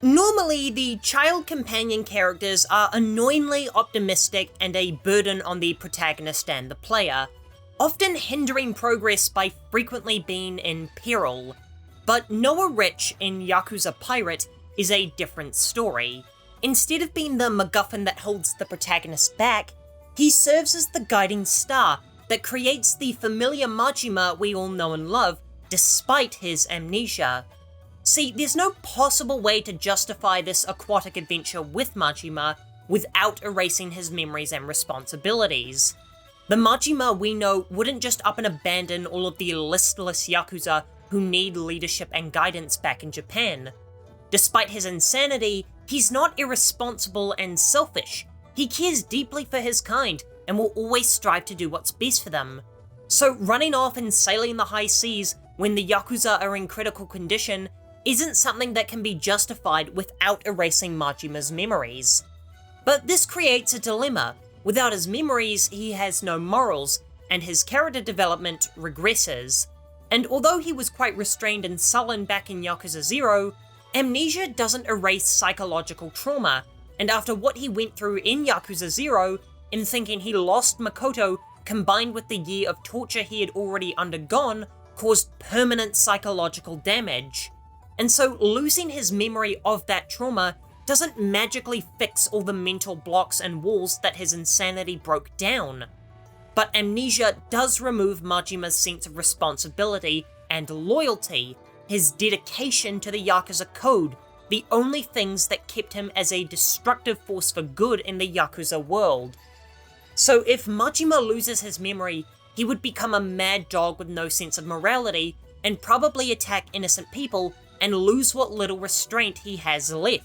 Normally, the child companion characters are annoyingly optimistic and a burden on the protagonist and the player, often hindering progress by frequently being in peril. But Noah Rich in Yakuza Pirate is a different story. Instead of being the MacGuffin that holds the protagonist back, he serves as the guiding star that creates the familiar Majima we all know and love, despite his amnesia. See, there's no possible way to justify this aquatic adventure with Majima without erasing his memories and responsibilities. The Majima we know wouldn't just up and abandon all of the listless Yakuza who need leadership and guidance back in Japan. Despite his insanity, he's not irresponsible and selfish. He cares deeply for his kind and will always strive to do what's best for them. So running off and sailing the high seas when the Yakuza are in critical condition isn't something that can be justified without erasing Majima's memories. But this creates a dilemma. Without his memories, he has no morals, and his character development regresses. And although he was quite restrained and sullen back in Yakuza 0, amnesia doesn't erase psychological trauma, and after what he went through in Yakuza 0, in thinking he lost Makoto, combined with the year of torture he had already undergone, caused permanent psychological damage. And so losing his memory of that trauma doesn't magically fix all the mental blocks and walls that his insanity broke down. But amnesia does remove Majima's sense of responsibility and loyalty, his dedication to the Yakuza code, the only things that kept him as a destructive force for good in the Yakuza world. So if Majima loses his memory, he would become a mad dog with no sense of morality, and probably attack innocent people and lose what little restraint he has left.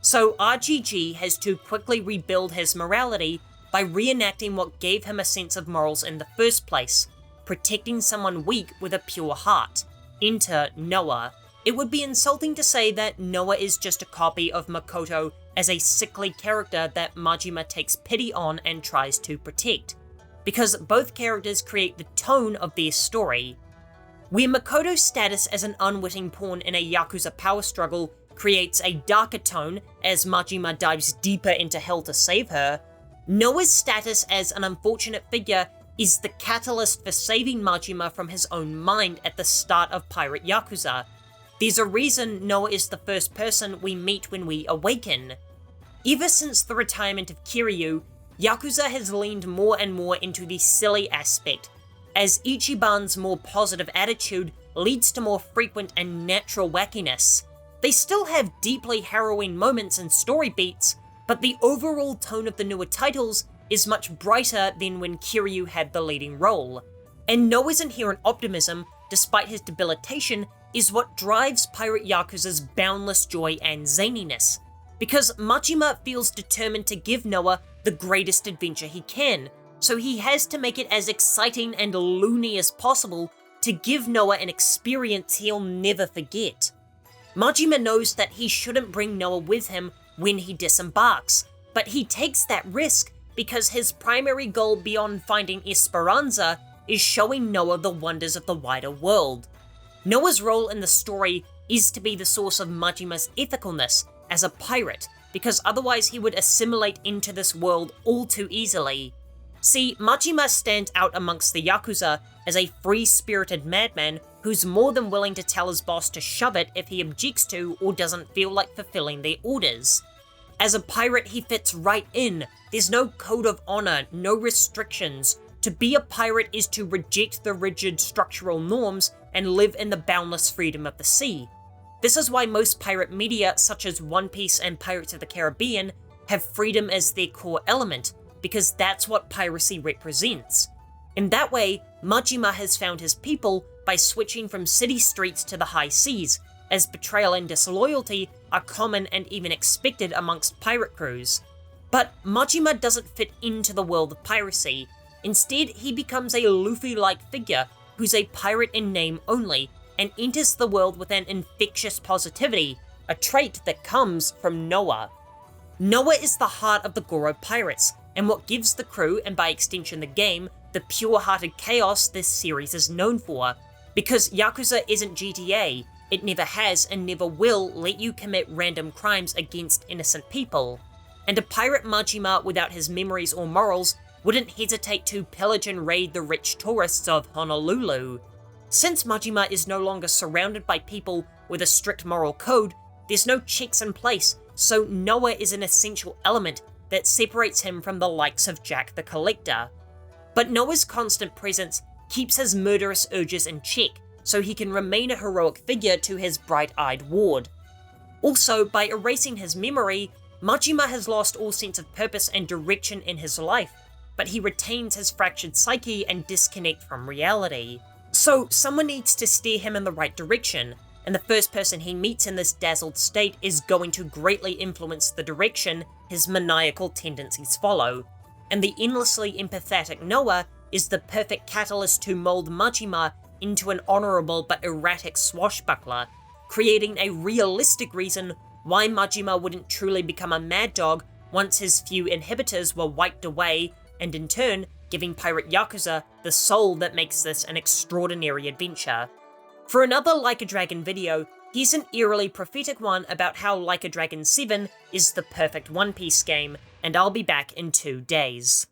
So RGG has to quickly rebuild his morality by reenacting what gave him a sense of morals in the first place, protecting someone weak with a pure heart. Enter Noah. It would be insulting to say that Noah is just a copy of Makoto as a sickly character that Majima takes pity on and tries to protect, because both characters create the tone of their story. Where Makoto's status as an unwitting pawn in a Yakuza power struggle creates a darker tone as Majima dives deeper into hell to save her, Noah's status as an unfortunate figure is the catalyst for saving Majima from his own mind at the start of Pirate Yakuza. There's a reason Noah is the first person we meet when we awaken. Ever since the retirement of Kiryu, Yakuza has leaned more and more into the silly aspect, as Ichiban's more positive attitude leads to more frequent and natural wackiness. They still have deeply harrowing moments and story beats, but the overall tone of the newer titles is much brighter than when Kiryu had the leading role. And Noah's inherent optimism, despite his debilitation, is what drives Pirate Yakuza's boundless joy and zaniness, because Majima feels determined to give Noah the greatest adventure he can, so he has to make it as exciting and loony as possible to give Noah an experience he'll never forget. Majima knows that he shouldn't bring Noah with him when he disembarks, but he takes that risk because his primary goal beyond finding Esperanza is showing Noah the wonders of the wider world. Noah's role in the story is to be the source of Majima's ethicalness as a pirate, because otherwise he would assimilate into this world all too easily. See, Majima stands out amongst the Yakuza as a free-spirited madman who's more than willing to tell his boss to shove it if he objects to or doesn't feel like fulfilling their orders. As a pirate, he fits right in. There's no code of honor, no restrictions. To be a pirate is to reject the rigid structural norms and live in the boundless freedom of the sea. This is why most pirate media, such as One Piece and Pirates of the Caribbean, have freedom as their core element, because that's what piracy represents. In that way, Majima has found his people by switching from city streets to the high seas, as betrayal and disloyalty are common and even expected amongst pirate crews. But Majima doesn't fit into the world of piracy. Instead, he becomes a Luffy-like figure who's a pirate in name only, and enters the world with an infectious positivity, a trait that comes from Noah. Noah is the heart of the Goro Pirates, and what gives the crew, and by extension the game, the pure-hearted chaos this series is known for. Because Yakuza isn't GTA, It never has and never will let you commit random crimes against innocent people. And a pirate Majima without his memories or morals wouldn't hesitate to pillage and raid the rich tourists of Honolulu. Since Majima is no longer surrounded by people with a strict moral code, there's no checks in place, so Noah is an essential element that separates him from the likes of Jack the Collector. But Noah's constant presence keeps his murderous urges in check, so he can remain a heroic figure to his bright-eyed ward. Also, by erasing his memory, Majima has lost all sense of purpose and direction in his life, but he retains his fractured psyche and disconnect from reality. So someone needs to steer him in the right direction, and the first person he meets in this dazzled state is going to greatly influence the direction his maniacal tendencies follow. And the endlessly empathetic Noah is the perfect catalyst to mold Majima into an honorable but erratic swashbuckler, creating a realistic reason why Majima wouldn't truly become a mad dog once his few inhibitors were wiped away, and in turn giving Pirate Yakuza the soul that makes this an extraordinary adventure. For another Like a Dragon video, here's an eerily prophetic one about how Like a Dragon 7 is the perfect One Piece game, and I'll be back in 2 days.